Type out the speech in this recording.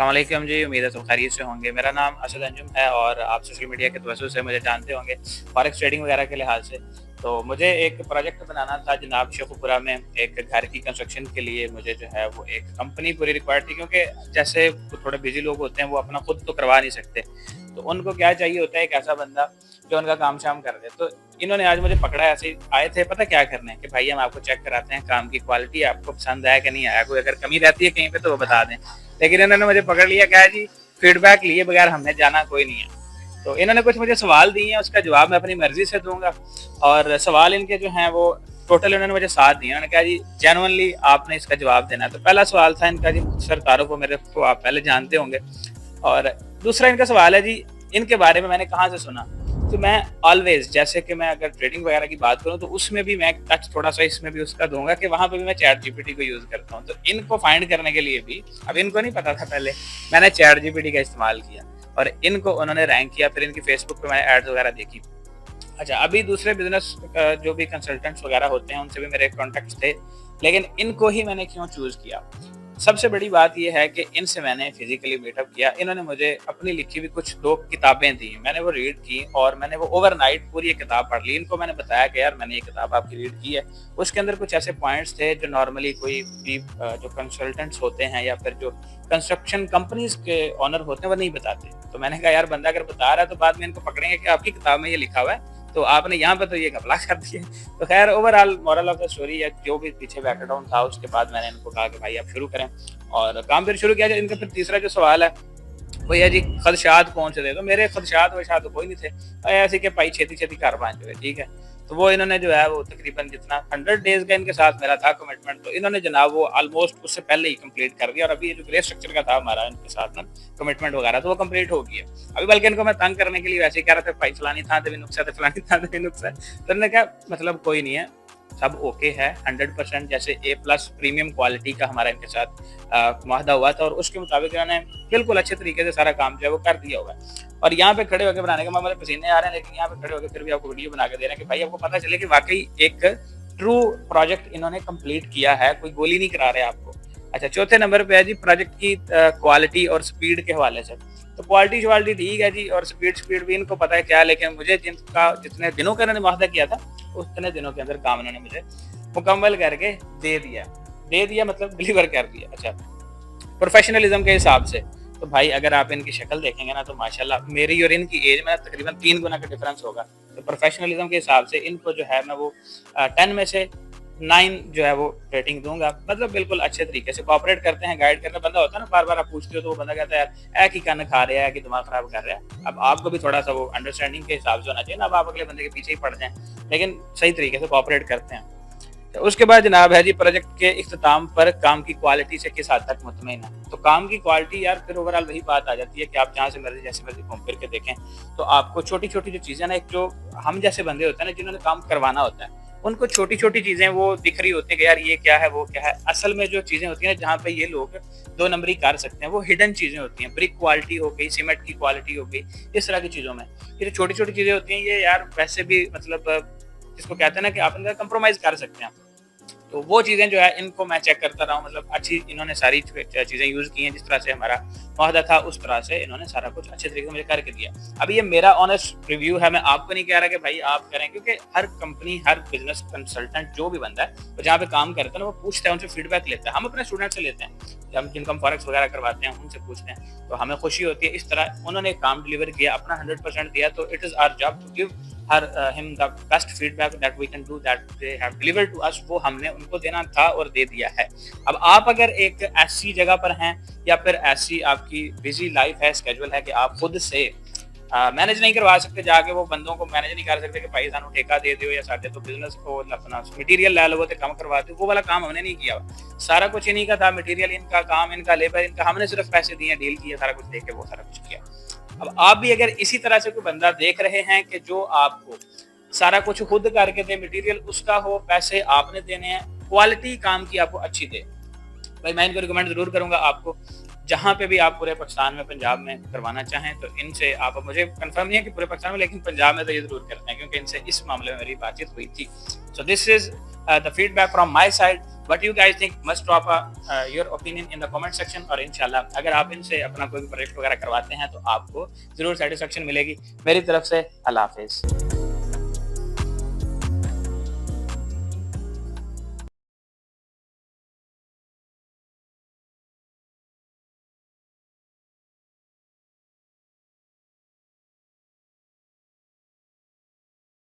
अस्सलामुअलैकुम जी, उम्मीद है सब खैरियत से होंगे। मेरा नाम असद अंजुम है और आप सोशल मीडिया के तवज्जुह से मुझे जानते होंगे फॉरेक्स ट्रेडिंग वगैरह के लिहाज से। तो मुझे एक प्रोजेक्ट बनाना था जनाब शेखुपुरा में, एक घर की कंस्ट्रक्शन के लिए मुझे जो है वो एक कंपनी पूरी रिक्वायर्ड थी, क्योंकि जैसे थोड़े बिजी लोग होते हैं वो अपना खुद तो करवा नहीं सकते, तो उनको क्या चाहिए होता है एक ऐसा बंदा जो उनका काम शाम कर दे। तो इन्होंने आज मुझे पकड़ा, ऐसे ही आए थे पता क्या करने कि भाई हम आपको चेक कराते हैं काम की क्वालिटी, आपको पसंद आया कि नहीं आया, कोई अगर कमी रहती है कहीं पे तो वो बता दें। लेकिन इन्होंने मुझे पकड़ लिया, क्या है जी फीडबैक लिए बगैर हमने जाना कोई नहीं है। तो इन्होंने कुछ मुझे सवाल दिए हैं, उसका जवाब मैं अपनी मर्जी से दूंगा। और सवाल इनके जो हैं वो टोटल इन्होंने मुझे 7 दिए। उन्होंने कहा जी जेन्युइनली आपने इसका जवाब देना है। तो पहला सवाल था इनका जी मुख्तसर तारुफ, मेरे को आप पहले जानते होंगे। और दूसरा इनका सवाल है जी इनके बारे में मैंने कहाँ से सुना। तो मैं ऑलवेज, जैसे कि मैं अगर ट्रेडिंग वगैरह की बात करूं तो उसमें भी मैं टच थोड़ा सा इसमें भी उसका दूंगा कि वहां पे भी मैं चैट जीपीटी को यूज करता हूं। तो इनको फाइंड करने के लिए भी, अब इनको नहीं पता था पहले, मैंने चैट जीपीटी का इस्तेमाल किया और इनको उन्होंने रैंक किया। फिर इनकी फेसबुक पे मैंने एड्स वगैरह देखी। अच्छा, अभी दूसरे बिजनेस जो भी कंसल्टेंट्स वगैरह होते हैं उनसे भी मेरे कॉन्टेक्ट थे, लेकिन इनको ही मैंने क्यों चूज किया। सबसे बड़ी बात यह है कि इनसे मैंने फिजिकली मीटअप किया। इन्होंने मुझे अपनी लिखी हुई कुछ 2 किताबें दी, मैंने वो रीड की और मैंने वो ओवरनाइट पूरी एक किताब पढ़ ली। इनको मैंने बताया कि यार मैंने ये किताब आपकी रीड की है, उसके अंदर कुछ ऐसे पॉइंट्स थे जो नॉर्मली कोई भी जो कंसल्टेंट्स होते हैं या फिर जो कंस्ट्रक्शन कंपनीज के ऑनर होते हैं वो नहीं बताते। तो मैंने कहा यार बंदा अगर बता रहा है तो बाद में इनको पकड़ेंगे कि आपकी किताब में ये लिखा हुआ है तो आपने यहाँ पे तो ये घपला कर दिया। तो खैर overall moral of the story या जो भी पीछे बैकग्राउंड था, उसके बाद मैंने इनको कहा कि भाई आप शुरू करें और काम फिर शुरू किया। इनका फिर तीसरा जो सवाल है वो ये जी खदशात कौन से थे। तो मेरे खदशात वशात तो कोई नहीं थे, ऐसे कि भाई छेती छेती घर बन जाए, ठीक है। तो वो इन्होंने जो है वो तकरीबन जितना 100 डेज का इनके साथ मेरा था कमिटमेंट, तो इन्होंने जनाब वो ऑलमोस्ट उससे पहले ही कंप्लीट कर दिया। और अभी ये जो ग्रे स्ट्रक्चर का था हमारा इनके साथ ना कमिटमेंट वगैरह, तो वो कंप्लीट हो गया। अभी बल्कि इनको मैं तंग करने के लिए वैसे ही कह रहा था भाई फलानी था भी नुक्सा थे, फलानी था भी नुक्सा। तो इन्होंने कहा मतलब कोई नहीं है, सब ओके है 100%, जैसे A+ प्रीमियम क्वालिटी का हमारा इनके साथ मुआहदा हुआ था और उसके मुताबिक इन्होंने बिल्कुल अच्छे तरीके से सारा काम जो है वो कर दिया होगा। और यहाँ पे खड़े होकर बनाने का मुझे पसीने आ रहे हैं, लेकिन यहाँ पे खड़े होकर फिर भी आपको वीडियो बना के दे रहे हैं कि भाई आपको पता चले कि वाकई एक ट्रू प्रोजेक्ट इन्होंने कंप्लीट किया है, कोई गोली नहीं करा रहे आपको। अच्छा, चौथे नंबर पे है जी प्रोजेक्ट की क्वालिटी और स्पीड के हवाले से। तो क्वालिटी ठीक है जी, और स्पीड भी इनको पता है क्या, लेकिन मुझे जिनका जितने दिनों का इन्होंने मुआहदा किया था उतने दिनों के अंदर काम इन्होंने मुझे मुकम्मल करके दे दिया मतलब डिलीवर कर दिया। अच्छा, प्रोफेशनलिज्म के हिसाब से तो भाई अगर आप इनकी शक्ल देखेंगे ना तो माशाल्लाह मेरी और इनकी एज में तकरीबन 3 गुना का डिफरेंस होगा। तो प्रोफेशनलिज्म के हिसाब से इनको जो है मैं वो 10 में से 9 जो है वो रेटिंग दूंगा। मतलब बिल्कुल अच्छे तरीके से कोऑपरेट करते हैं, गाइड करने बंदा होता है ना, बार बार आप पूछते हो तो वो बंदा कहता है यार एक ही कान खा रहा है कि दिमाग खराब कर रहा है। अब आपको भी थोड़ा सा वो अंडरस्टैंडिंग के हिसाब से होना चाहिए ना, अब आप अगले बंदे के पीछे ही पड़ जाएं, लेकिन सही तरीके से कोऑपरेट करते हैं। तो उसके बाद जनाब है जी प्रोजेक्ट के इख्तिताम पर काम की क्वालिटी से किस हद तक मुतमईन है। तो काम की क्वालिटी यार फिर ओवरऑल वही बात आ जाती है कि आप जहाँ से मर्जी जैसे मर्जी घूम फिर के देखें तो आपको छोटी छोटी जो चीज़ें ना, एक जो हम जैसे बंदे होते हैं ना जिन्होंने काम करवाना होता है, उनको छोटी छोटी चीज़ें वो दिख रही होती है कि यार ये क्या है वो क्या है। असल में जो चीज़ें होती हैं जहाँ पे ये लोग 2 नंबरी कर सकते हैं वो हिडन चीज़ें होती हैं। ब्रिक क्वालिटी हो गई, सीमेंट की क्वालिटी हो गई, इस तरह की चीज़ों में ये छोटी छोटी चीज़ें होती हैं, ये यार वैसे भी मतलब जिसको कहते हैं ना कि आप इनका कंप्रोमाइज़ कर सकते हैं। तो वो चीज़ें जो है इनको मैं चेक करता रहा हूँ, मतलब अच्छी इन्होंने सारी चीज़ें यूज़ की हैं, जिस तरह से हमारा मुआहदा था उस तरह से इन्होंने सारा कुछ अच्छे तरीके से मुझे करके दिया। अभी ये मेरा ऑनेस्ट रिव्यू है, मैं आपको नहीं कह रहा कि भाई आप करें, क्योंकि हर कंपनी हर बिजनेस कंसल्टेंट जो भी बंदा है वो जहाँ पे काम करता है ना वो पूछता है, उनसे फीडबैक लेता है। हम अपने स्टूडेंट से लेते हैं, हम जिनको हम फॉरेक्स वगैरह करवाते हैं उनसे पूछते हैं, तो हमें खुशी होती है। इस तरह उन्होंने काम डिलीवर किया, अपना 100% दिया, तो it is our job to give him the best feedback that we can do that they have delivered to us। वो हमने उनको देना था और दे दिया है। अब आप अगर एक ऐसी जगह पर हैं या फिर ऐसी आपकी बिजी लाइफ है, स्केड्यूल है कि आप खुद से मैनेज नहीं करवा सकते, जाके वो बंदों को मैनेज नहीं कर सकते कि भाई सानू ठेका दे दो या साढ़े तो बिजनेस को अपना मटीरियल लै लो तो कम करवा दो, वो वाला काम हमने नहीं किया। सारा कुछ इन्हीं का था, मटीरियल इनका, काम इनका, लेबर इनका, हमने सिर्फ पैसे दिए, डील किया, सारा कुछ दे के वो सारा कुछ किया। अब आप भी अगर इसी तरह से कोई बंदा देख रहे हैं कि जो आपको सारा कुछ खुद करके दे, मटेरियल उसका हो, पैसे आपने देने हैं, क्वालिटी काम की आपको अच्छी दे, भाई मैं इनको रिकमेंड जरूर करूंगा। आपको जहाँ पे भी आप पूरे पाकिस्तान में, पंजाब में करवाना चाहें तो इनसे आप, मुझे कंफर्म नहीं है कि पूरे पाकिस्तान में, लेकिन पंजाब में तो ये जरूर करते हैं क्योंकि इनसे इस मामले में मेरी बातचीत हुई थी। So this is the feedback from my side. What you guys think, must drop your opinion in the comment section. और इंशाल्लाह अगर आप इनसे अपना कोई प्रोजेक्ट वगैरह करवाते हैं तो आपको जरूर सेटिस्फेक्शन मिलेगी। मेरी तरफ से अल्लाह हाफिज।